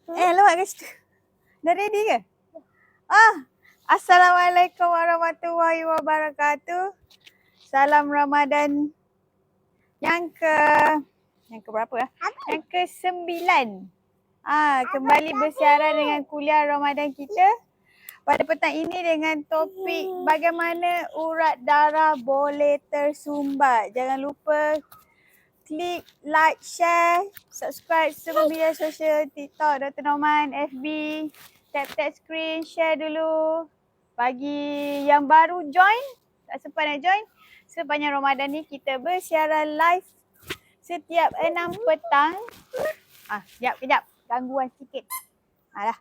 Lawak kat situ. Dah ready ke? Assalamualaikum warahmatullahi wabarakatuh. Salam Ramadan yang berapa ya? Yang ke-9. Kembali bersiaran dengan kuliah Ramadan kita pada petang ini dengan topik bagaimana urat darah boleh tersumbat. Jangan lupa klik like, share, subscribe semua media sosial TikTok Dr. Norman, FB, tap screen, share dulu. Bagi yang baru join, tak sempat nak join, sepanjang Ramadan ni kita bersiaran live setiap 6 petang. Kejap, gangguan sikit. Dah.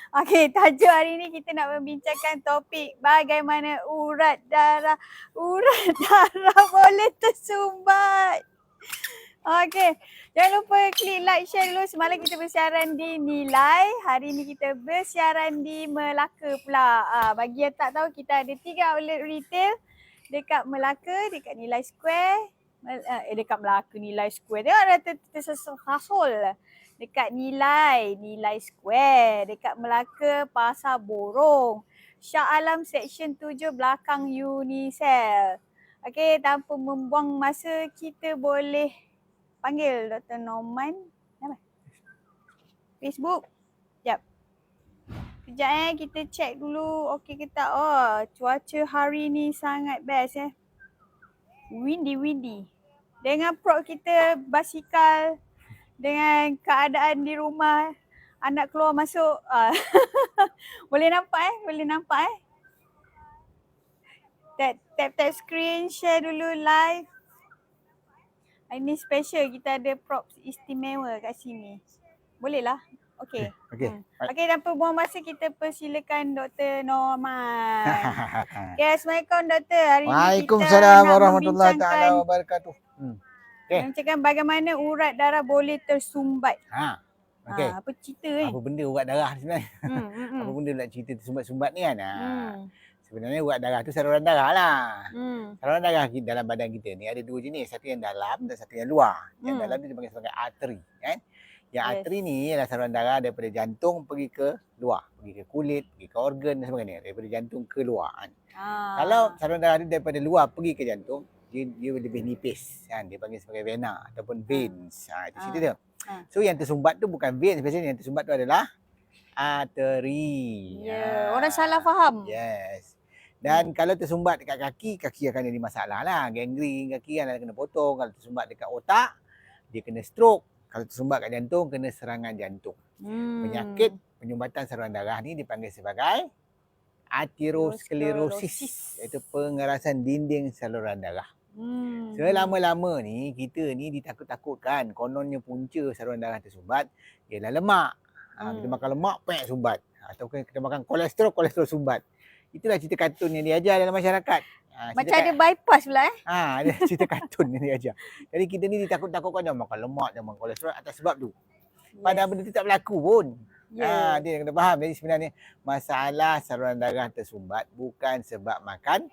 Okey, tajuk hari ni kita nak membincangkan topik bagaimana urat darah boleh tersumbat. Okey, jangan lupa klik like, share dulu. Semalam kita bersiaran di Nilai, hari ni kita bersiaran di Melaka pula. Bagi yang tak tahu, kita ada 3 outlet retail dekat Melaka, dekat Nilai Square. Dekat Melaka Nilai Square. Tengok ada tersasul. Dekat Nilai Square, dekat Melaka Pasar Borong, Shah Alam Section 7 belakang Unicel. Okey, tanpa membuang masa kita boleh panggil Dr. Norman. Apa? Facebook. Sekejap kita check dulu okey ke tak. Cuaca hari ni sangat best Windy. Dengan prop kita basikal, dengan keadaan di rumah, anak keluar masuk. Boleh nampak Tap screen, share dulu live. Ini special, kita ada props istimewa kat sini. Boleh lah. Okey. Okey, tanpa buang masa kita persilakan Dr. Norman. Okay, Assalamualaikum Doktor. Hari ini kita Waalaikumsalam nak warahmatullahi taala wabarakatuh. Membincangkan bagaimana urat darah boleh tersumbat. Okey. Apa cerita ni? Apa benda urat darah sebenarnya? Apa benda nak cerita tersumbat-sumbat ni kan? Sebenarnya urat darah tu saluran darah lah. Saluran darah dalam badan kita ni ada 2 jenis. Satu yang dalam dan satu yang luar. Yang dalam tu dipanggil sebagai arteri. Kan? Yang arteri ni adalah saluran darah daripada jantung pergi ke luar. Pergi ke kulit, pergi ke organ dan sebagainya. Daripada jantung ke luar. Kan? Kalau saluran darah ni daripada luar pergi ke jantung, dia lebih nipis. Kan? Dia panggil sebagai vena ataupun veins. Itu cerita dia. So yang tersumbat tu bukan veins. Biasanya yang tersumbat tu adalah arteri. Orang salah faham. Yes. Dan kalau tersumbat dekat kaki akan jadi masalah lah. Gangren kaki kan kena potong. Kalau tersumbat dekat otak, dia kena stroke. Kalau tersumbat kat jantung, kena serangan jantung. Penyakit penyumbatan saluran darah ni dipanggil sebagai aterosklerosis, iaitu pengerasan dinding saluran darah. Selama-lama ni kita ni ditakut-takutkan, kononnya punca saluran darah tersumbat ialah lemak. Kita makan lemak, sumbat. Ataupun kita makan kolesterol sumbat. Itulah cerita kartun yang diajar dalam masyarakat. Macam ada bypass pula Ada cerita kartun yang diajar. Jadi kita ni ditakut-takutkan jangan makan lemak, jangan makan kolesterol atas sebab tu. Padahal benda tu tak berlaku pun. Dia yang kena faham. Jadi sebenarnya masalah saluran darah tersumbat bukan sebab makan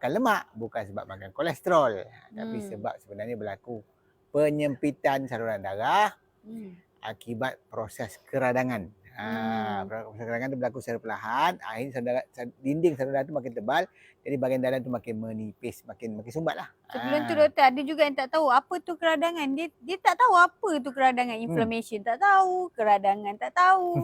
lemak, bukan sebab makan kolesterol. Tapi sebab sebenarnya berlaku penyempitan saluran darah akibat proses keradangan. Proses keradangan tu berlaku secara perlahan. Akhirnya dinding saluran darah tu makin tebal, jadi bahagian dalam tu makin menipis, makin sumbat lah. Sebelum tu doktor, ada juga yang tak tahu apa tu keradangan. Dia tak tahu apa tu keradangan. Inflammation tak tahu, keradangan tak tahu.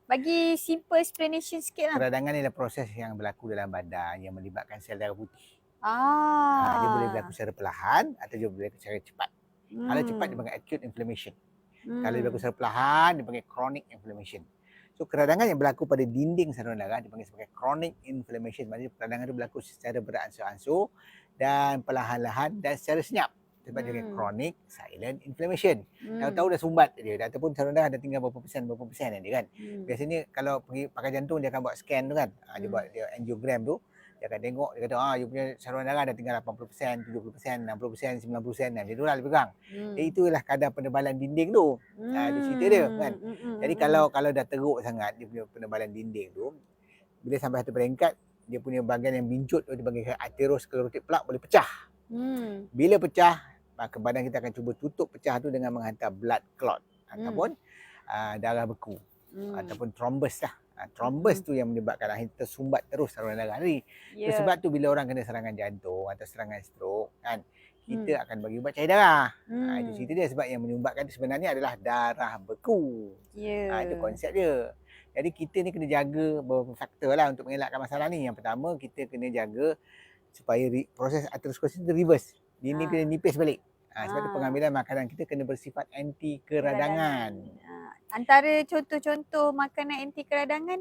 Bagi simple explanation sikit lah. Keradangan ni adalah proses yang berlaku dalam badan yang melibatkan sel darah putih. Dia boleh berlaku secara perlahan atau dia boleh berlaku secara cepat. Kalau cepat dia panggil acute inflammation. Kalau dia berlaku secara perlahan, dia panggil chronic inflammation. So keradangan yang berlaku pada dinding saluran darah dipanggil sebagai chronic inflammation. Maksudnya keradangan itu berlaku secara beransur-ansur dan perlahan-lahan dan secara senyap. Sebab dia chronic silent inflammation. Tahu-tahu dah sumbat dia, ataupun saluran darah dah tinggal berapa persen dia kan. Biasanya kalau pergi pakai jantung dia akan buat scan tu kan. Dia angiogram tu. Dia akan tengok, dia kata you punya saluran darah dah tinggal 80%, 70%, 60%, 90%, dan dia tu lah dia pegang. Jadi itulah kadar penebalan dinding tu. Itu cerita dia kan. Jadi kalau dah teruk sangat dia punya penebalan dinding tu, bila sampai satu peringkat, dia punya bahagian yang bincut tu dipanggil aterosklerotik plaque boleh pecah. Bila pecah, maka badan kita akan cuba tutup pecah tu dengan menghantar blood clot ataupun darah beku ataupun thrombus lah. Thrombus tu yang menyebabkan akhirnya tersumbat terus saluran darah ni. Sebab tu bila orang kena serangan jantung atau serangan stroke kan, kita akan bagi ubat cair darah. Itu cerita dia, sebab yang menyumbatkan tu sebenarnya adalah darah beku. Itu konsep dia. Jadi kita ni kena jaga beberapa faktor lah untuk mengelakkan masalah ni. Yang pertama, kita kena jaga supaya proses aterosklerosis tu reverse. Dia ni kena nipis balik. Sebab tu pengambilan makanan kita kena bersifat anti keradangan. Antara contoh-contoh makanan anti keradangan?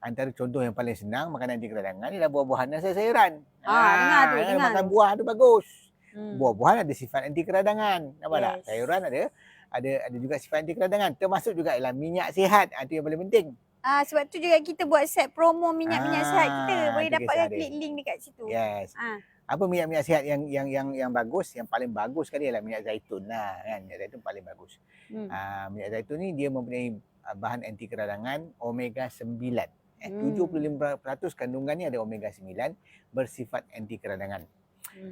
Antara contoh yang paling senang makanan anti keradangan ialah buah-buahan dan sayur-sayuran. Dengar tu. Makan buah tu bagus. Buah-buahan ada sifat anti keradangan. Nampak tak? Sayuran ada juga sifat anti keradangan. Termasuk juga ialah minyak sihat. Itu yang paling penting. Sebab tu juga kita buat set promo minyak-minyak sihat kita. Boleh dapatkan klik link dekat situ. Yes. Apa minyak-minyak sihat yang bagus, yang paling bagus sekali ialah minyak zaitun lah kan. Minyak zaitun paling bagus. Minyak zaitun ni dia mempunyai bahan anti keradangan omega 9. 75% kandungannya ada omega 9 bersifat anti keradangan.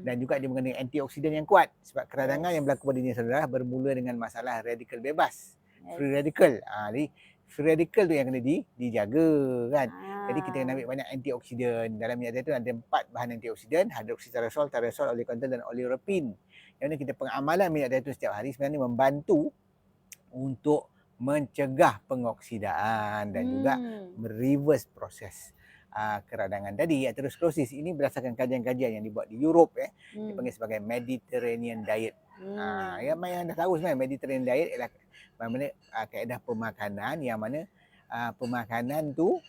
Dan juga dia mengandung antioksidan yang kuat, sebab keradangan yang berlaku pada diri saudara bermula dengan masalah radikal bebas. Free radical. Jadi free radical tu yang kena dijaga kan. Jadi kita kena ambil banyak antioksidan. Dalam minyak zaitun ada 4 bahan antioksidan, hydroxytyrosol, tyrosol, oleocanthal dan oleuropein. Yang mana kita pengamalan minyak zaitun setiap hari sebenarnya membantu untuk mencegah pengoksidaan dan juga mereverse proses keradangan tadi. Aterosklerosis ini berdasarkan kajian-kajian yang dibuat di Europe dipanggil sebagai Mediterranean diet. Yang dah tahu sebenarnya Mediterranean diet ialah kaedah pemakanan yang mana pemakanan tu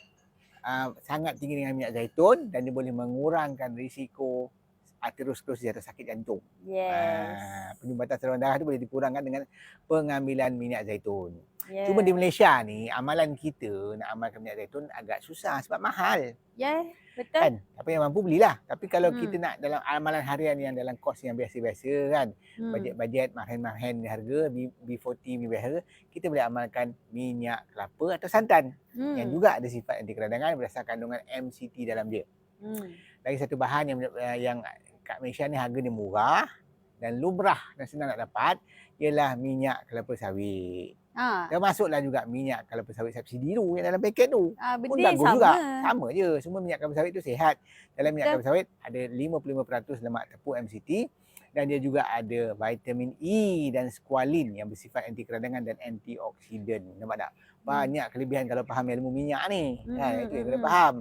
sangat tinggi dengan minyak zaitun dan dia boleh mengurangkan risiko aterosklerosis atau sakit jantung. Penyumbatan saluran darah tu boleh dikurangkan dengan pengambilan minyak zaitun. Cuma di Malaysia ni amalan kita nak amalkan minyak zaitun agak susah sebab mahal. Betul. Kan? Tapi yang mampu belilah. Tapi kalau kita nak dalam amalan harian yang dalam kos yang biasa-biasa kan, bajet-bajet marhen-marhen harga B40 biasa, kita boleh amalkan minyak kelapa atau santan yang juga ada sifat anti keradangan berdasarkan kandungan MCT dalam dia. Lagi satu bahan yang kat Malaysia ni harga dia murah dan lumrah dan senang nak dapat ialah minyak kelapa sawit. Termasuklah juga minyak kelapa sawit subsidi tu yang dalam paket tu. Pun bagus sama juga. Sama je. Semua minyak kelapa sawit tu sihat. Dalam minyak kelapa sawit ada 55% lemak tepung MCT dan dia juga ada vitamin E dan squalene yang bersifat anti keradangan dan antioksidan. Nampak tak? Banyak kelebihan kalau faham ilmu minyak ni. Itu yang kena faham.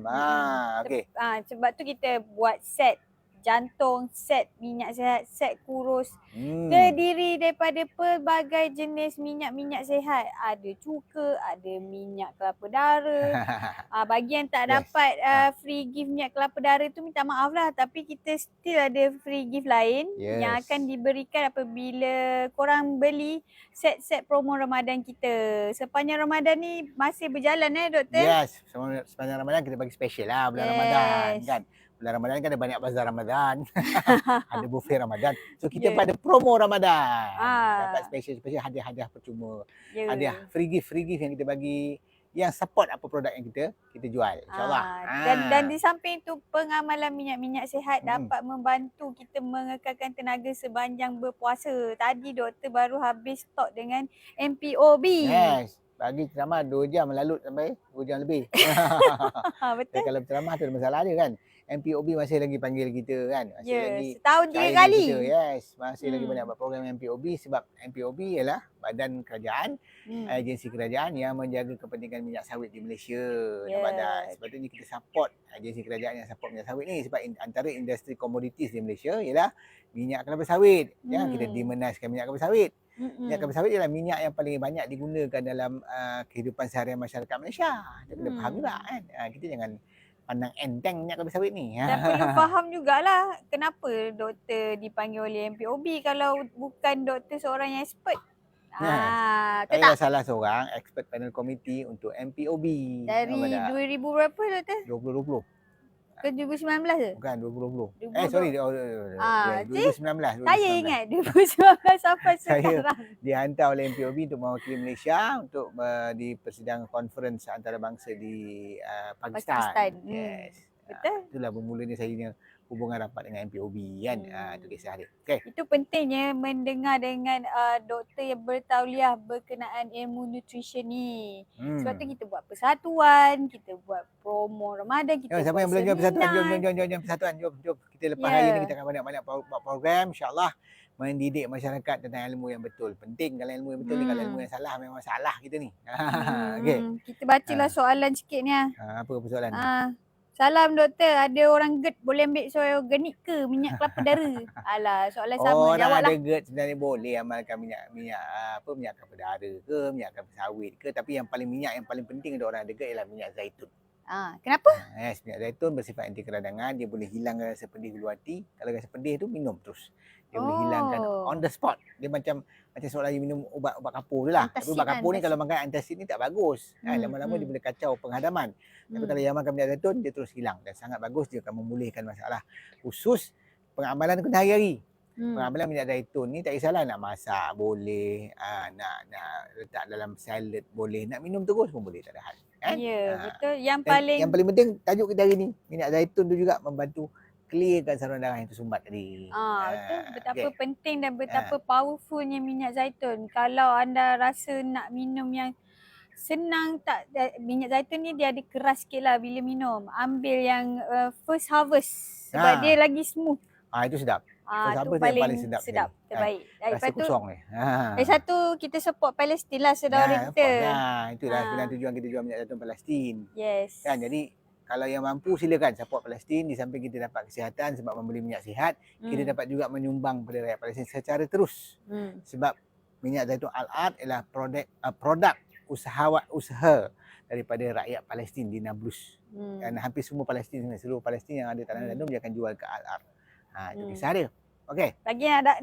Okey. Sebab tu kita buat set jantung, set minyak sihat, set kurus. Terdiri daripada pelbagai jenis minyak-minyak sihat. Ada cuka, ada minyak kelapa darah. Bagi yang tak dapat free gift minyak kelapa darah tu minta maaf lah. Tapi kita still ada free gift lain yang akan diberikan apabila korang beli set-set promo Ramadan kita. Sepanjang Ramadan ni masih berjalan doktor? Yes, sepanjang Ramadan kita bagi special lah bulan Ramadan kan. Bulan Ramadan kan ada banyak bazar Ramadan. Ada buffet Ramadan. So kita pada promo Ramadan. Dapat special hadiah-hadiah percuma. Hadiah free gift yang kita bagi yang support apa produk yang kita jual. InsyaAllah. Dan di samping tu pengamalan minyak-minyak sihat dapat membantu kita mengekalkan tenaga sepanjang berpuasa. Tadi doktor baru habis stok dengan MPOB. Yes. Bagi ceramah 2 jam lalut sampai 2 jam lebih. Betul. Kalau ceramah tu ada masalah dia kan. MPOB masih lagi panggil kita kan. Masih lagi setahun 3 kali. Kita. Yes, masih lagi banyak buat program MPOB sebab MPOB ialah badan kerajaan, agensi kerajaan yang menjaga kepentingan minyak sawit di Malaysia. Nampak tak? Sepatutnya kita support agensi kerajaan yang support minyak sawit ni sebab antara industri komoditis di Malaysia ialah minyak kelapa sawit. Jangan kita demonizkan minyak kelapa sawit. Minyak kelapa sawit ialah minyak yang paling banyak digunakan dalam kehidupan seharian masyarakat Malaysia. Kita kena faham juga kan. Kita jangan pandang enteng minyak kelapa sawit ni. Dan perlu faham jugalah kenapa doktor dipanggil oleh MPOB kalau bukan doktor seorang yang expert. Saya salah seorang expert panel committee untuk MPOB. Dari 2000 berapa doktor? 2020. Ke 2019 ke? Bukan 2020. 2020. Sorry. 2019. Saya ingat 2019 sampai sekarang. Dihantar oleh MPOB untuk mewakili Malaysia untuk di persidangan conference antarabangsa di Pakistan. Yes. Betul. Itulah bermulanya saya hubungan rapat dengan MPOB kan. Itu kisah dia. Okey. Itu pentingnya mendengar dengan doktor yang bertauliah berkenaan ilmu nutrition ni. Sebab tu kita buat persatuan, kita buat promo Ramadan, kita Siapa buat yang belum join persatuan, seminar. jom persatuan. Jom. Kita lepas hari ni kita akan banyak-banyak buat program insya-Allah mendidik masyarakat tentang ilmu yang betul. Penting kalau ilmu yang betul ni, kalau ilmu yang salah memang salah kita ni. Okey. Kita bacalah soalan sikit ni. Apa persoalan ni? Salam doktor, ada orang GERD boleh ambil soy organik ke minyak kelapa dara? Alah, soalan sama, jawablah. Orang ada GERD sebenarnya boleh amalkan minyak kelapa dara ke, minyak kelapa sawit ke, tapi yang paling penting untuk orang ada GERD ialah minyak zaitun. Kenapa? Yes, minyak zaitun bersifat anti keradangan, dia boleh hilangkan rasa pedih hulu hati. Kalau rasa pedih tu minum terus. Dia boleh hilangkan on the spot. Dia macam seolah you minum ubat kapur tu lah. Tapi ubat kapur ni kalau makan antacid ni tak bagus. Lama-lama dia boleh kacau penghadaman. Tapi kalau yang makan minyak zaitun dia terus hilang dan sangat bagus, dia akan memulihkan masalah. Khusus pengamalan kena hari-hari. Pengamalan minyak zaitun ni tak kisahlah nak masak boleh, nak letak dalam salad boleh, nak minum terus pun boleh, tak ada hal. Betul. Yang paling penting tajuk kita hari ni, minyak zaitun tu juga membantu clearkan saluran darah yang tersumbat tadi. Betul. Betapa penting dan betapa powerfulnya minyak zaitun. Kalau anda rasa nak minum yang senang, minyak zaitun ni dia ada keras sikit lah bila minum. Ambil yang first harvest sebab dia lagi smooth. Itu sedap. Itu paling sedap terbaik. Rasa kosong ni. Satu, kita support Palestin lah saudara kita. Itulah sebenarnya tujuan kita jual minyak zaitun Palestin. Yes. Kan, jadi kalau yang mampu silakan support Palestin. Di samping kita dapat kesihatan sebab membeli minyak sihat, kita dapat juga menyumbang pada rakyat Palestin secara terus. Sebab minyak zaitun Al-Ard ialah produk usaha daripada rakyat Palestin di Nablus. Dan hampir semua Palestin, seluruh Palestin yang ada tanah gandum dia akan jual ke Al-Ard. Itu kisah dia. Okey.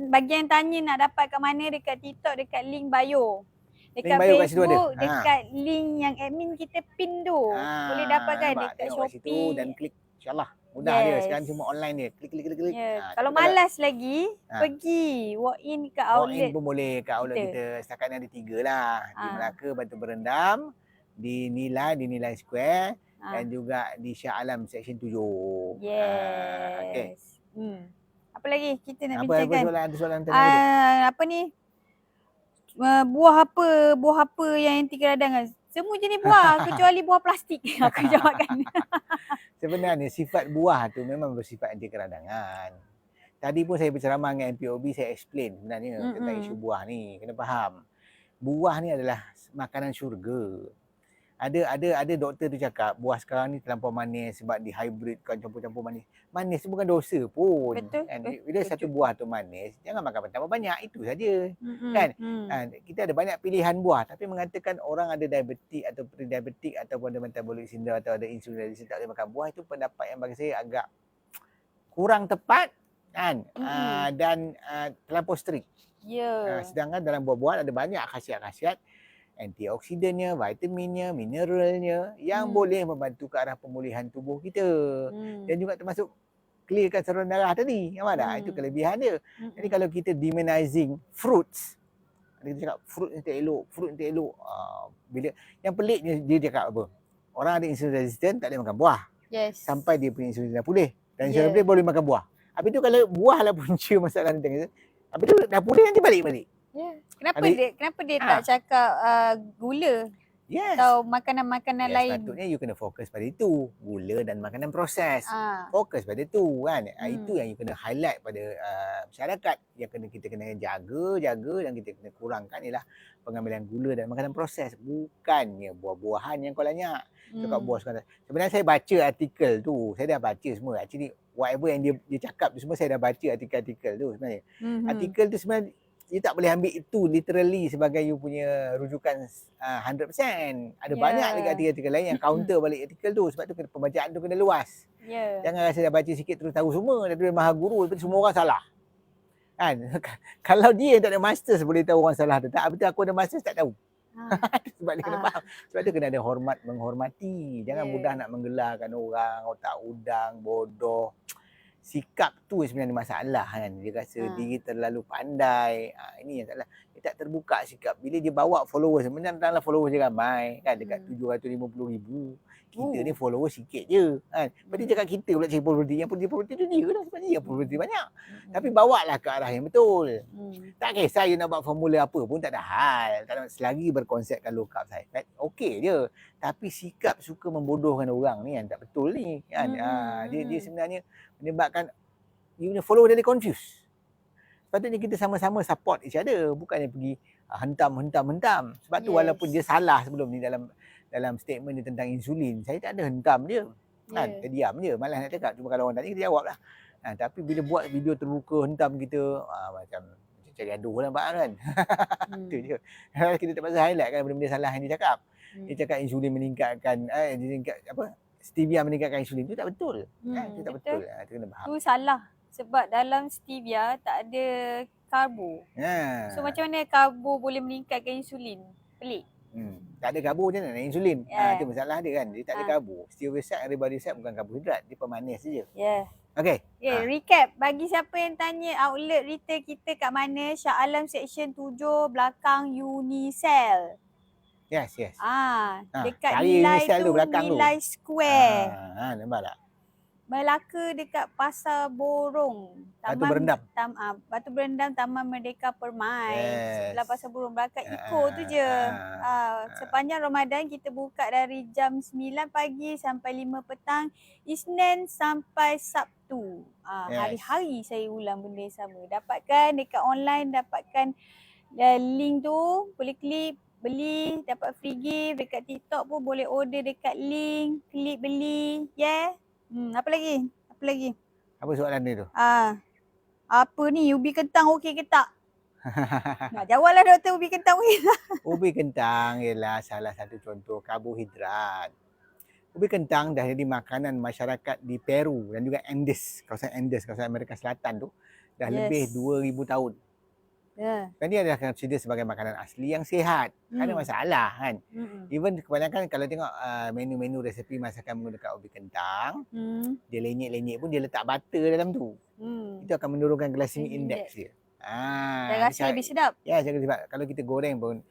Bagi yang tanya nak dapat kat mana, dekat TikTok, dekat link bio. Dekat link bio Facebook, dekat link yang admin kita pin tu. Boleh dapatkan dekat Shopee. Situ dan klik, insya-Allah. Mudah dia, sekarang semua online dia. Klik. Kalau malas lagi, pergi walk in ke outlet. Walk in pun boleh kat outlet kita. Setakat ni ada 3 lah. Di Melaka, Batu Berendam, di Nilai Square dan juga di Shah Alam Section 7. Yes. Okey. Apa lagi kita nak bincangkan? Ada soalan apa ni? Buah apa yang anti keradangan? Semua jenis buah kecuali buah plastik. Aku jawabkan. Sebenarnya sifat buah tu memang bersifat anti keradangan. Tadi pun saya berceramah dengan MPOB, saya explain sebenarnya tentang isu buah ni. Kena faham. Buah ni adalah makanan syurga. Ada doktor tu cakap buah sekarang ni terlampau manis sebab dihybridkan, campur-campur manis. Manis tu bukan dosa pun. Betul. Bila satu buah tu manis, jangan makan bertambah banyak, itu saja. Kan? Kita ada banyak pilihan buah tapi mengatakan orang ada diabetik atau pre-diabetik ataupun ada metabolic syndrome atau ada insulin resistance tak boleh makan buah, itu pendapat yang bagi saya agak kurang tepat kan? Dan terlampau strict. Sedangkan dalam buah-buahan ada banyak khasiat-khasiat, antioksidannya, vitaminnya, mineralnya yang boleh membantu ke arah pemulihan tubuh kita. Dan juga termasuk clearkan saluran darah tadi. Nampak tak? Itu kelebihan dia. Jadi kalau kita demonizing fruits, kita cakap fruit ni tak elok. Bila yang peliknya dia cakap apa? Orang ada insulin resistant tak boleh makan buah. Sampai dia punya insulin dah pulih. Dan insulin pulih boleh makan buah. Habis tu kalau buah lah punca masalah ni. Habis tu dah pulih nanti balik. Kenapa dia tak cakap gula atau makanan-makanan lain? Sepatutnya you kena fokus pada itu. Gula dan makanan proses. Fokus pada itu kan. Itu yang you kena highlight pada masyarakat. Yang kita kena jaga dan kita kena kurangkan ialah pengambilan gula dan makanan proses. Bukannya buah-buahan yang kau banyak. Cakap buah sekarang. Sebenarnya saya baca artikel tu. Saya dah baca semua. Actually whatever yang dia cakap tu semua saya dah baca artikel-artikel tu sebenarnya. Artikel tu sebenarnya you tak boleh ambil itu literally sebagai you punya rujukan 100%. Ada banyak lagi artikel-artikel lain yang counter balik artikel tu. Sebab tu pembacaan tu kena luas. Jangan rasa dah baca sikit terus tahu semua. Dah maha guru, lepas semua orang salah. Kan? Kalau dia yang tak ada masters boleh tahu orang salah tu. Tak, betul aku ada masters tak tahu. Sebab dia kena faham. Sebab tu kena ada menghormati. Jangan mudah nak menggelarkan orang, otak udang, bodoh. Sikap tu sebenarnya masalah kan. Dia rasa diri terlalu pandai. Ini yang salah. Dia tak terbuka sikap. Bila dia bawa followers, sebenarnya followers dia ramai kan, dekat 750,000. Kita ni follower sikit je kan. Lepas dia cakap kita pula cari populariti. Yang populariti tu dia lah sebab dia yang populariti banyak. Tapi bawalah ke arah yang betul. Tak kisah you nak buat formula apa pun tak ada hal. Tak ada, selagi berkonsepkan low carb high fat, okey je. Tapi sikap suka membodohkan orang ni yang tak betul ni kan. Dia sebenarnya menyebabkan you punya follower jadi confused. Sepatutnya kita sama-sama support each other, bukannya pergi hentam. Sebab tu walaupun dia salah sebelum ni dalam statement dia tentang insulin, saya tak ada hentam dia. Kan? Saya diam je, malas nak cakap. Cuma kalau orang tanya kita jawab lah. Tapi bila buat video terbuka hentam kita, macam cari gaduh lah Mbak kan. Itu je. Kita terpaksa highlight kan benda-benda salah yang dia cakap. Dia cakap insulin meningkatkan, stevia meningkatkan insulin. Itu tak betul. Itu tak betul. Itu kena faham. Tu salah. Sebab dalam stevia tak ada karbo. So macam mana karbo boleh meningkatkan insulin? Pelik. Tak ada karbo macam mana nak insulin? Itu masalah dia kan. Dia tak ada karbo. Stevia and riboside bukan karbohidrat. Dia pemanis saja. Okay. Recap. Bagi siapa yang tanya outlet retail kita kat mana? Shah Alam Section 7 belakang Unicell. Yes. Dekat Nilai tu, Nilai Square. Nampak tak? Melaka dekat Pasar Borong. Batu Berendam Taman Merdeka Permai. Sebelah Pasar Borong, belakang Eco tu je. Sepanjang Ramadan kita buka dari jam 9 pagi sampai 5 petang. Isnin sampai Sabtu. Hari-hari saya ulang benda yang sama. Dapatkan dekat online, dapatkan link tu, boleh klik beli, dapat free gift. Dekat TikTok pun boleh order dekat link, klik beli. Apa lagi? Apa soalan dia tu? Apa ni, ubi kentang okey ke tak? Nak jawablah doktor, ubi kentang okey tak? Ubi kentang ialah salah satu contoh karbohidrat. Ubi kentang dah jadi makanan masyarakat di Peru dan juga kawasan Amerika Selatan tu dah lebih 2000 tahun. Dan dia adalah consider sebagai makanan asli yang sihat. Tak ada masalah kan. Even kebanyakan kalau tengok menu-menu resepi masakan menggunakan ubi kentang, dia lenyek-lenyek pun dia letak butter dalam tu. Itu akan menurunkan glycemic index dia. Dan rasa lebih sedap. Ya, sebab kalau kita goreng pun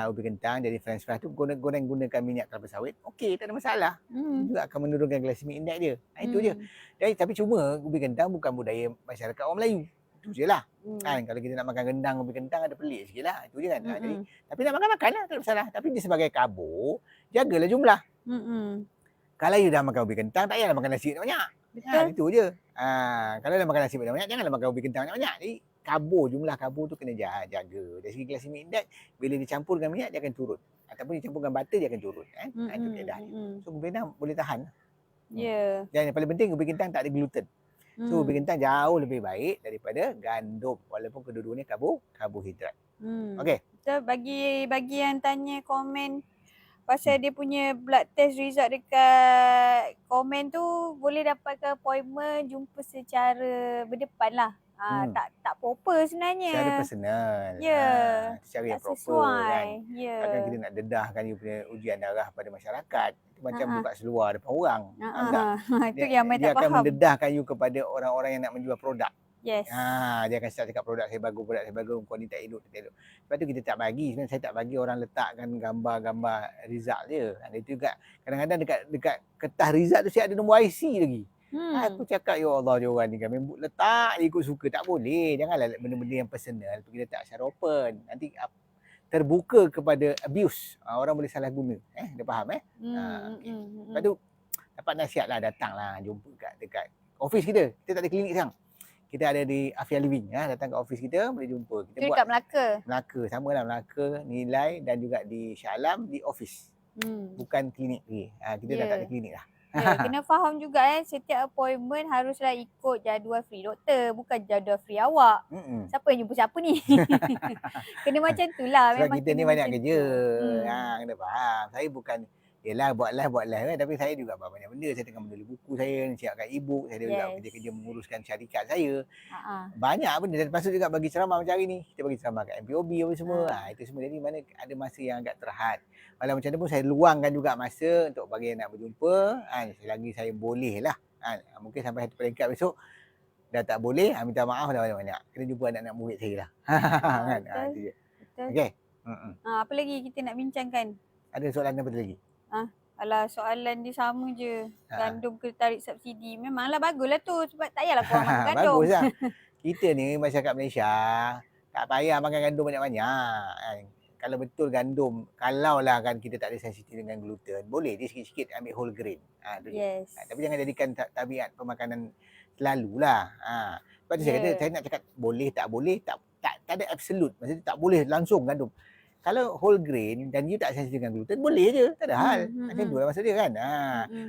ubi kentang jadi french fries tu gunakan minyak kelapa sawit, okey, tak ada masalah. Itu akan menurunkan glycemic index dia. Itu je. Tapi cuma ubi kentang bukan budaya masyarakat orang Melayu. Itu je lah. Kan kalau kita nak makan rendang ubi kentang ada pelik sikit lah. Itu je kan. Jadi, tapi nak makan lah, tak ada masalah. Tapi dia sebagai karbo, jagalah jumlah. Kalau you dah makan ubi kentang, tak payahlah makan nasi banyak. Betul. Itu je. Kalau dah makan nasi banyak, janganlah makan ubi kentang banyak. Jadi jumlah karbo tu kena jaga. Dari segi glycemic index, bila dicampur dengan minyak dia akan turun. Ataupun dicampur dengan butter dia akan turun. Itu kaedah dia. So ubi kentang boleh tahan. Dan yang paling penting ubi kentang tak ada gluten. So ubi kentang jauh lebih baik daripada gandum walaupun kedua-duanya karbohidrat. Okey. Betul, bagi yang tanya komen pasal dia punya blood test result dekat komen tu, boleh dapatkan appointment jumpa secara berdepan lah. Tak proper sebenarnya. Secara personal. Secara yang proper kan. Takkan kita nak dedahkan you punya ujian darah pada masyarakat. Itu macam buka seluar depan orang. Itu yang dia tak akan faham. mendedahkan you kepada orang-orang yang nak menjual produk. Dia akan start cakap produk saya bagus, kau ni tak elok. Sebab tu kita tak bagi. Sebenarnya saya tak bagi orang letakkan gambar-gambar result dia. Itu juga kadang-kadang dekat kertas result tu saya ada nombor IC lagi. Aku cakap, ya Allah, dia orang ni kan letak ikut suka. Tak boleh. Janganlah benda-benda yang personal pergi letak secara open. Nanti terbuka kepada abuse. Orang boleh salah guna. Dia faham okay. Lepas tu dapat nasihat lah, datang lah jumpa dekat office kita. Kita tak ada klinik sekarang. Kita ada di Afia Living. Datang ke office kita boleh jumpa. Kita buat dekat Melaka. Sama lah Melaka, Nilai dan juga di Shah Alam di office. Bukan klinik lagi. Kita dah tak ada klinik lah. Kena faham juga setiap appointment haruslah ikut jadual free doktor, bukan jadual free awak. Siapa yang jumpa siapa ni? Kena macam tu lah. Sebab kita ni banyak kerja. Kena faham. Saya bukan, yelah buat live kan. Tapi saya juga buat banyak benda. Saya tengah menulis buku saya, siapkan e-book. Saya juga kerja-kerja menguruskan syarikat saya. Banyak benda. Dan termasuk juga bagi ceramah macam hari ni. Kita bagi ceramah kat MPOB apa semua. Itu semua. Jadi mana ada masa yang agak terhad. Walau macam mana pun saya luangkan juga masa untuk bagi nak berjumpa. Selagi saya boleh lah. Mungkin sampai satu peringkat besok dah tak boleh. Minta maaf dah banyak-banyak. Kena jumpa anak-anak murid saya lah. Itu je. Betul. Okay. Apa lagi kita nak bincangkan? Ada soalan apa lagi? Alah, soalan dia sama je. Ha. Gandum kena tarik subsidi. Memanglah baguslah tu sebab tak payahlah korang makan gandum. Bagus lah. Kita ni masyarakat Malaysia tak payah makan gandum banyak-banyak. Kan? Kalau betul gandum, kalau lah kan kita tak ada sensitif dengan gluten, boleh je sikit-sikit ambil whole grain. Tu je. Yes. Tapi jangan jadikan tabiat pemakanan selalulah. Sebab tu saya kata, saya nak cakap boleh, tak ada absolute. Maksudnya tak boleh langsung gandum. Kalau whole grain dan you tak sensitif dengan gluten, boleh je. Tak ada hal. Macam tu lah maksud dia kan.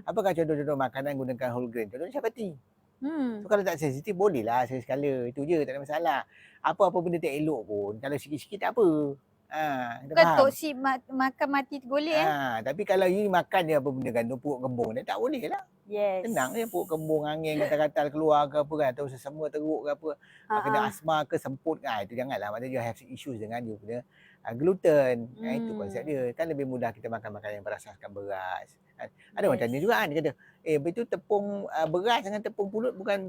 Apakah contoh-contoh makanan gunakan whole grain? Contohnya syapati. So kalau tak sensitif, boleh lah sekali-sekala. Itu je, tak ada masalah. Apa-apa benda tak elok pun, kalau sikit-sikit tak apa. Kita Bukan faham? toksik makan mati tergolek Tapi kalau you makan je apa benda gandum, puruk kembung, tak boleh lah. Yes. Tenang je, puruk kembung, angin, gatal-gatal keluar ke apa kan, atau sesemua teruk ke apa, kena asma ke, semput ke, itu janganlah. Maksudnya you have issues dengan you punya gluten. Itu konsep dia. Kan lebih mudah kita makan makanan yang berasaskan beras. Ada orang tanya juga kan, dia kata, betul tepung beras dengan tepung pulut bukan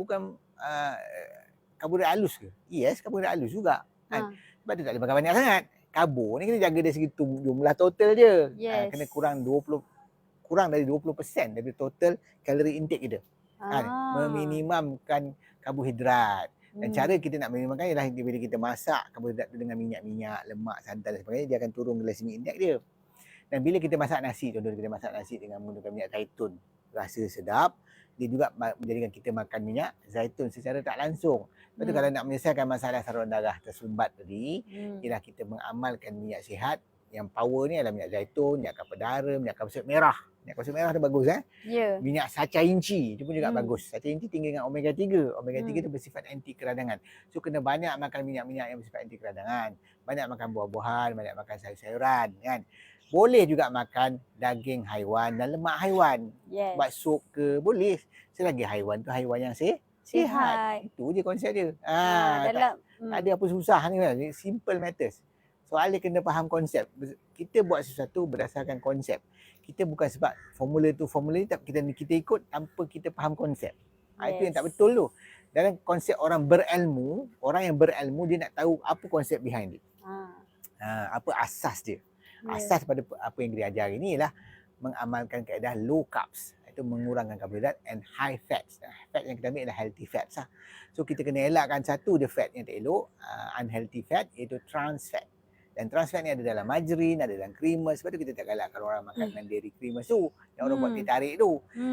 karbohidrat halus ke? Yes, karbohidrat halus juga. Sebab tu tak boleh makan banyak sangat. Karbo ni kena jaga dari segi jumlah total je. Yes. Kena kurang dari 20% dari total kalori intake kita. Meminimumkan karbohidrat. Dan cara kita nak meminimumkan ialah bila kita masak karbohidrat tu dengan minyak-minyak, lemak, santan dan sebagainya, dia akan turun glycemic index dia. Dan bila kita masak nasi, contohnya kita masak nasi dengan menggunakan minyak zaitun, rasa sedap, dia juga menjadikan kita makan minyak zaitun secara tak langsung. Lepas tu kalau nak menyelesaikan masalah saluran darah tersumbat tadi, ialah kita mengamalkan minyak sihat. Yang power ni adalah minyak zaitun, minyak kelapa dara, minyak kapsul merah. Minyak kapsul merah tu bagus Minyak sacha inci tu pun juga bagus. Sacha inci tinggi dengan omega 3. Omega 3 tu bersifat anti keradangan. So kena banyak makan minyak-minyak yang bersifat anti keradangan. Banyak makan buah-buahan, banyak makan sayur-sayuran kan. Boleh juga makan daging haiwan dan lemak haiwan. Yes. Buat sup ke, boleh. Selagi haiwan tu haiwan yang sihat. Itu je konsep dia. Tak ada apa susah ni kan. Simple matters. Soalnya kena faham konsep. Kita buat sesuatu berdasarkan konsep. Kita bukan sebab formula ni kita ikut tanpa kita faham konsep. Itu yang tak betul tu. Dalam konsep orang yang berilmu dia nak tahu apa konsep behind it. Apa asas dia. Asas pada apa yang dia ajar ini ialah mengamalkan kaedah low carbs. Itu mengurangkan karbohidrat and high fats. Fat yang kita ambil adalah healthy fats lah. So kita kena elakkan satu je fat yang tak elok, unhealthy fat, iaitu trans fat. Dan trans fat ni ada dalam margarine, ada dalam creamers. Sebab tu kita tak galak kalau orang makan dengan dairy creamers tu. Yang orang buat teh tarik tu.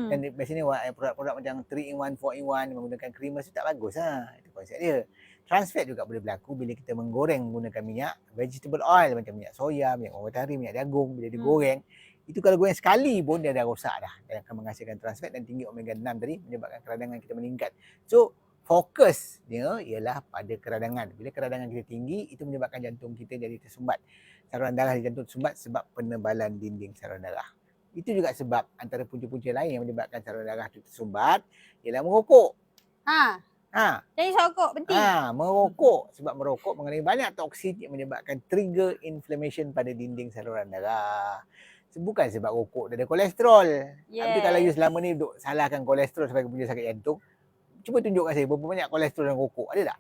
Dan biasanya produk-produk macam 3-in-1, 4-in-1 menggunakan creamers tu tak bagus lah. Itu konsep dia. Trans fat juga boleh berlaku bila kita menggoreng menggunakan minyak vegetable oil macam minyak soya, minyak matahari, minyak jagung. Bila digoreng, itu kalau goreng sekali pun dia dah rosak dah. Dia akan menghasilkan trans fat dan tinggi omega 6 tadi menyebabkan keradangan kita meningkat. So fokus dia ialah pada keradangan. Bila keradangan kita tinggi, itu menyebabkan jantung kita jadi tersumbat. Saluran darah di jantung tersumbat sebab penebalan dinding saluran darah. Itu juga sebab antara punca-punca lain yang menyebabkan saluran darah itu tersumbat ialah merokok. Jadi rokok penting. Merokok. Sebab merokok mengandungi banyak toksin yang menyebabkan trigger inflammation pada dinding saluran darah. Bukan sebab rokok dia ada kolesterol. Tapi kalau you selama ni duk salahkan kolesterol sebagai punca sakit jantung, cuba tunjukkan saya berapa banyak kolesterol dalam rokok. Ada tak?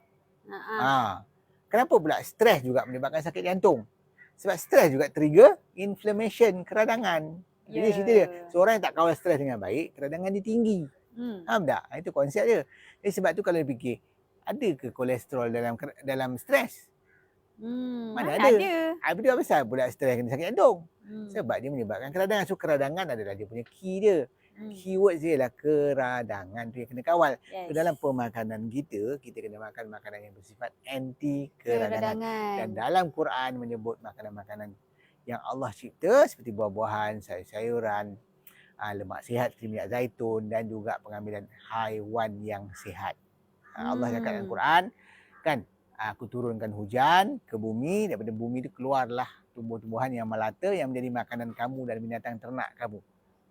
Kenapa pula stres juga menyebabkan sakit jantung? Sebab stres juga trigger inflammation, keradangan. Jadi cerita dia, seorang yang tak kawal stres dengan baik, keradangan dia tinggi. Faham tak? Itu konsep dia. Jadi sebab tu kalau dia fikir, ada ke kolesterol dalam stres? Mana ada? Apa dia pasal pula stres kena sakit jantung? Sebab dia menyebabkan keradangan. So keradangan adalah dia punya key dia. Keyword dia ialah keradangan tu yang kena kawal. So, dalam pemakanan kita kena makan makanan yang bersifat anti keradangan. Dan dalam Quran menyebut makanan-makanan yang Allah cipta seperti buah-buahan, sayur-sayuran, lemak sihat seperti minyak zaitun dan juga pengambilan haiwan yang sihat. Allah cakap dalam Quran kan, aku turunkan hujan ke bumi, daripada bumi itu keluarlah tumbuh-tumbuhan yang melata yang menjadi makanan kamu dan binatang ternak kamu.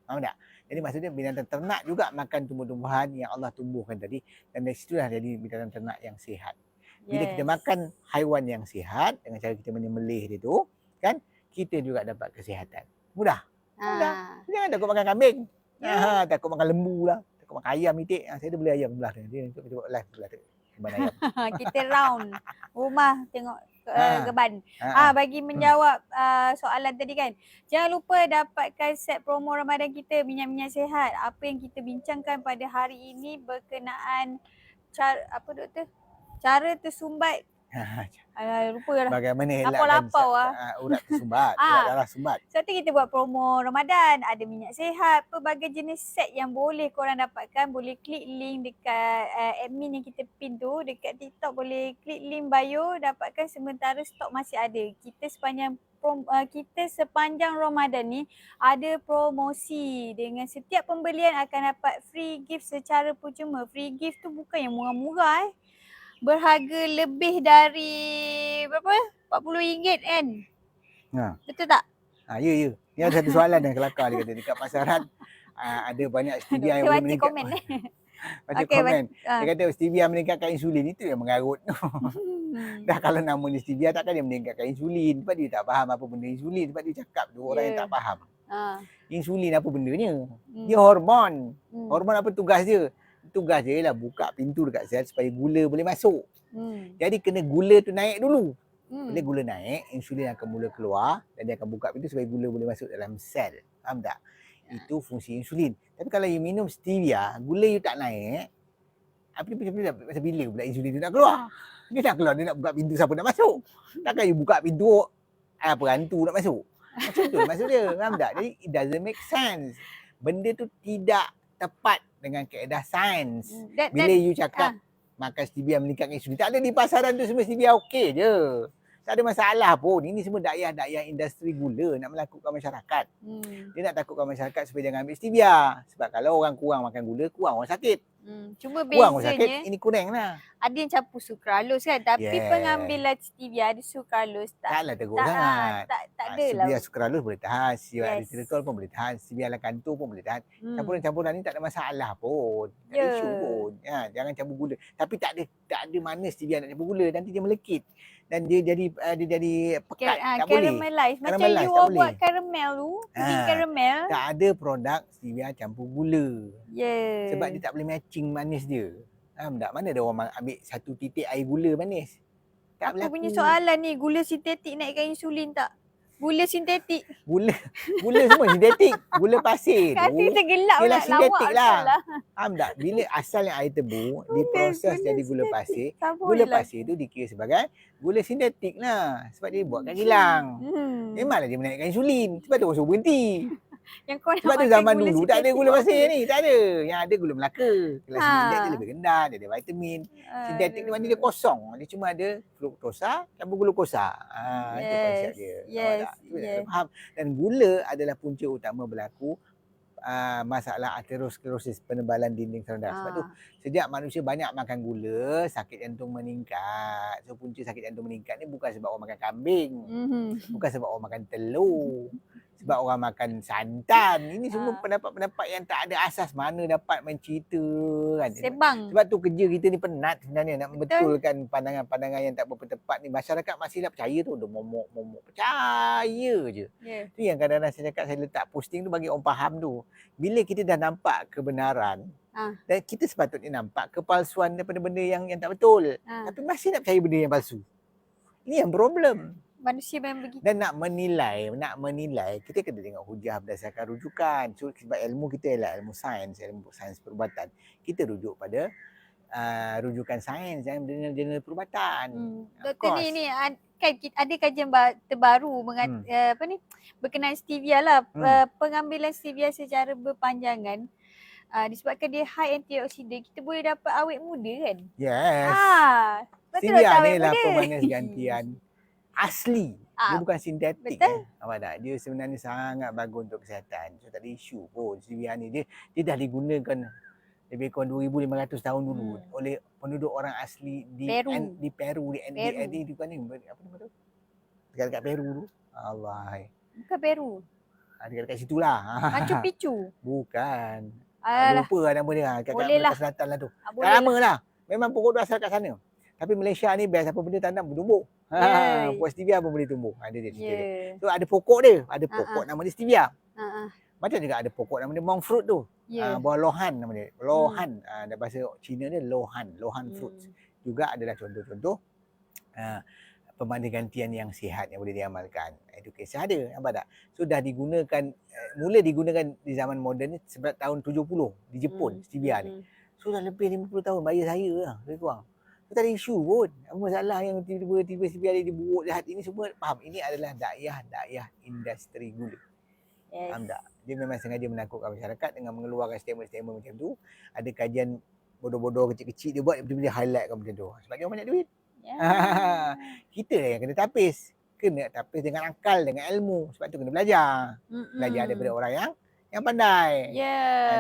Faham tak? Jadi maksudnya binatang ternak juga makan tumbuh-tumbuhan yang Allah tumbuhkan tadi, dan dari situlah jadi binatang ternak yang sihat. Bila kita makan haiwan yang sihat dengan cara kita menyembelih dia tu, kan, kita juga dapat kesihatan. Mudah. Jangan takut makan kambing. Takut makan lembu lah, takut makan ayam itik. Saya ada beli ayam belah dia untuk kita buat live belah tu. Ayam. Kita round rumah tengok Geban. Bagi menjawab soalan tadi kan. Jangan lupa dapatkan set promo Ramadan kita, minyak-minyak sihat. Apa yang kita bincangkan pada hari ini berkenaan cara tersumbat. Lupa dah. Bagaimana elakkan Lapau urat tersumbat, urat darah sumbat. Sebab tu kita buat promo Ramadan. Ada minyak sihat, pelbagai jenis set yang boleh korang dapatkan. Boleh klik link dekat admin yang kita pin tu. Dekat TikTok boleh klik link bio. Dapatkan sementara stok masih ada. Kita sepanjang Ramadan ni ada promosi. Dengan setiap pembelian akan dapat free gift secara percuma. Free gift tu bukan yang murah-murah berharga lebih dari berapa? RM40 kan? Betul tak? Ya. Ni ada satu soalan yang kelakar dia kata dekat pasaran ada banyak stevia yang boleh meningkat. Komen. Baca komen. Dia kata stevia meningkatkan insulin, itu yang mengarut. Dah kalau nama dia stevia takkan dia meningkatkan insulin. Sebab dia tak faham apa benda insulin. Sebab dia cakap tu orang yang tak faham. Insulin apa bendanya? Dia hormon. Hormon apa tugas dia? Tugas dia ialah buka pintu dekat sel supaya gula boleh masuk. Jadi kena gula tu naik dulu. Bila gula naik, insulin akan mula keluar dan dia akan buka pintu supaya gula boleh masuk dalam sel. Faham tak? Itu fungsi insulin. Tapi kalau you minum stevia, gula you tak naik, masa bila pula insulin tu nak keluar? Dia nak keluar, dia nak buka pintu, siapa nak masuk? Takkan you buka pintu, apa hantu nak masuk? Macam tu maksud dia. Faham tak? Jadi it doesn't make sense. Benda tu tidak tepat dengan kaedah sains. Bila you cakap makan stevia meningkatkan insulin, tak ada di pasaran tu semua stevia okey je. Tak ada masalah pun. Ini semua dayah-dayah industri gula nak melakukkan masyarakat. Dia nak takutkan masyarakat supaya jangan ambil stevia. Sebab kalau orang kurang makan gula, kurang orang sakit. Cuma kurang orang sakit, bezanya ini kurang lah. ada yang campur sukralose kan. Tapi pengambilan stevia ada sukralose Taklah teruk sangat. Tak ada lah. Stevia sukralose boleh tahan. Stevia erythritol pun boleh tahan. Stevia lakanto pun boleh tahan. Campuran-campuran ni tak ada masalah pun. Tak ada isu pun. Jangan campur gula. Tapi tak ada mana stevia nak campur gula. Nanti dia melekit. Dan dia jadi pekat. Tak boleh. Macam you all buat karamel tu. Puding karamel. Tak ada produk stevia campur gula. Sebab dia tak boleh matching manis dia. Faham tak? Mana ada orang ambil satu titik air gula manis? Tak berlaku. Aku punya soalan ni, gula sintetik naikkan insulin tak? Gula sintetik. Gula semua sintetik. Gula pasir tu. Kata tergelak pula. Ialah sintetik lah. Faham tak? Bila asalnya air tebu, diproses jadi gula pasir. Gula pasir tu dikira sebagai gula sintetik lah. Sebab dia buatkan kilang. Memanglah dia menaikkan insulin. Sebab tu orang suruh berhenti. Sebab tu zaman dulu tak ada gula pasir ni. Tak ada. Yang ada gula Melaka. Kelas sintetik dia lebih rendah. Dia ada vitamin. Sintetik ni mana dia kosong. Dia cuma ada fruktosa campur glukosa. Itu konsep dia. Faham? Dan gula adalah punca utama berlaku masalah aterosklerosis, penebalan dinding saraf. Sebab tu sejak manusia banyak makan gula, sakit jantung meningkat. So punca sakit jantung meningkat ni bukan sebab orang makan kambing. Bukan sebab orang makan telur. Sebab orang makan santan. Ini semua pendapat-pendapat yang tak ada asas. Mana dapat mencerita kan. Sebab tu kerja kita ni penat sebenarnya. Nak membetulkan pandangan-pandangan yang tak berapa tepat ni. Masyarakat masih tak percaya tu. Dia momok-momok. Percaya je. Tu yang kadang-kadang saya cakap, saya letak posting tu bagi orang faham tu. Bila kita dah nampak kebenaran, dan kita sepatutnya nampak kepalsuan daripada benda yang tak betul. Tapi masih nak percaya benda yang palsu. Ini yang problem. Manusia memang begitu. Dan nak menilai, kita kena tengok hujah berdasarkan rujukan. So sebab ilmu kita ialah ilmu sains perubatan. Kita rujuk pada rujukan sains dan jurnal perubatan. Doktor ni kan ada kajian terbaru berkenaan stevia lah. Pengambilan stevia secara berpanjangan disebabkan dia high antioksidan, kita boleh dapat awet muda kan? Yes. Stevia ni lah pemanis gantian asli. Dia bukan sintetik. Nampak tak? Dia sebenarnya sangat bagus untuk kesihatan. So tak ada isu pun. Stevia ni dia dah digunakan lebih kurang 2,500 tahun dulu oleh penduduk orang asli di Peru. Di apa nama tu? Dekat Peru tu. Allah. Bukan Peru. Dekat situ lah. Machu Picchu. Bukan. Alah. Lupa nama dia. Kat Amerika Selatan lah tu. Boleh lama lah. Memang pokok tu asal kat sana. Tapi Malaysia ni best, apa benda tanam tumbuh. Buat stevia pun boleh tumbuh. Ada dia cerita dia. So ada pokok dia. Ada pokok nama dia stevia. Macam juga ada pokok nama dia monk fruit tu. Buah lohan nama dia. Lohan. Bahasa Cina dia lohan fruits. Juga adalah contoh-contoh pemandu gantian yang sihat yang boleh diamalkan. Itu kisah ada, nampak tak? So dah digunakan, mula digunakan di zaman moden ni sebab tahun 70 di Jepun, stevia ni. So dah lebih 50 tahun, bayar saya lah, lebih kurang. So tak ada isu pun. Apa masalah yang tiba-tiba stevia ni diburuk jahat ini semua, faham? Ini adalah dakyah industri gula. Yes. Faham tak? Dia memang sengaja menakutkan masyarakat dengan mengeluarkan statement-statement macam tu. Ada kajian bodoh-bodoh kecil-kecil dia buat, dia highlightkan macam tu. Sebab dia orang banyak duit. Yeah. Kita yang kena tapis. Kena tapis dengan akal, dengan ilmu. Sebab tu kena belajar. Belajar daripada orang yang pandai.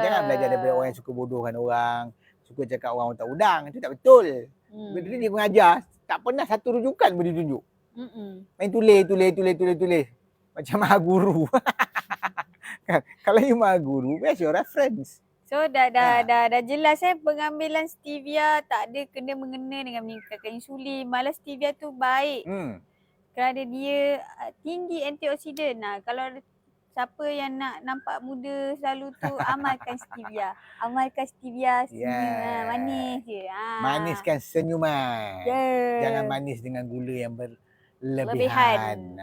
Jangan belajar daripada orang yang suka bodohkan orang, suka cakap orang tak udang. Itu tak betul. Benda dia mengajar, tak pernah satu rujukan pun ditunjuk. Main tulis. Macam maha guru. Kalau you maha guru, where's your reference? So dah jelas pengambilan stevia tak ada kena mengena dengan meningkatkan insulin. Malah stevia tu baik. Kerana dia tinggi antioksidan. Kalau siapa yang nak nampak muda selalu tu amalkan stevia. Senyum. Manis je. Maniskan senyuman. Jangan manis dengan gula yang berlebihan.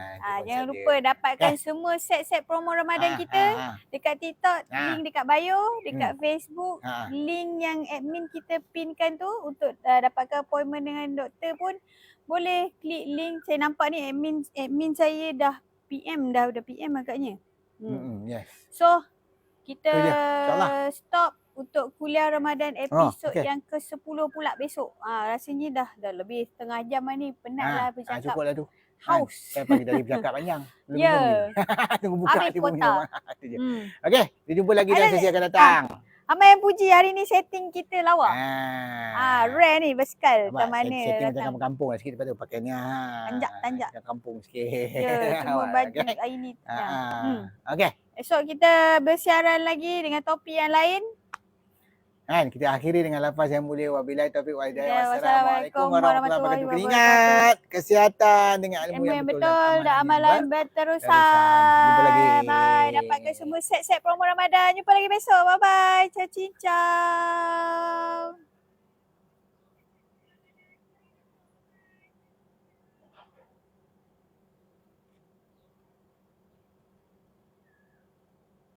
Jangan lupa dapatkan semua set-set promo Ramadan kita dekat TikTok, link dekat bio, dekat Facebook, link yang admin kita pinkan tu untuk dapatkan appointment dengan doktor pun boleh klik link. Saya nampak ni admin saya dah PM agaknya. Yes. So kita InsyaAllah. stop untuk kuliah Ramadan episod yang ke-10 pula besok. Rasanya dah lebih setengah jam ni. Penatlah bercakap. Cukuplah tu. Haus. Saya pagi tadi bercakap panjang. Tunggu buka Habis dia bunyi. kuota. Okey, kita jumpa lagi dalam sesi akan datang. Amai yang puji hari ni setting kita lawa. Rare ni basikal kat mana. Setting macam kampung-kampung lah sikit, lepas tu pakai ni. Tanjak. Macam kampung sikit. Cuma baju hari ni. Okey. Esok kita bersiaran lagi dengan topik yang lain. Kita akhiri dengan lafaz yang mulia. Wabillahi taufiq wal hidayah. Wassalamualaikum warahmatullahi wabarakatuh. Ingat kesihatan dengan ilmu yang betul dan amalan berterusan. Jumpa lagi. Bye. Dapatkan semua set-set promo Ramadan. Jumpa lagi besok. Bye-bye. Ciao.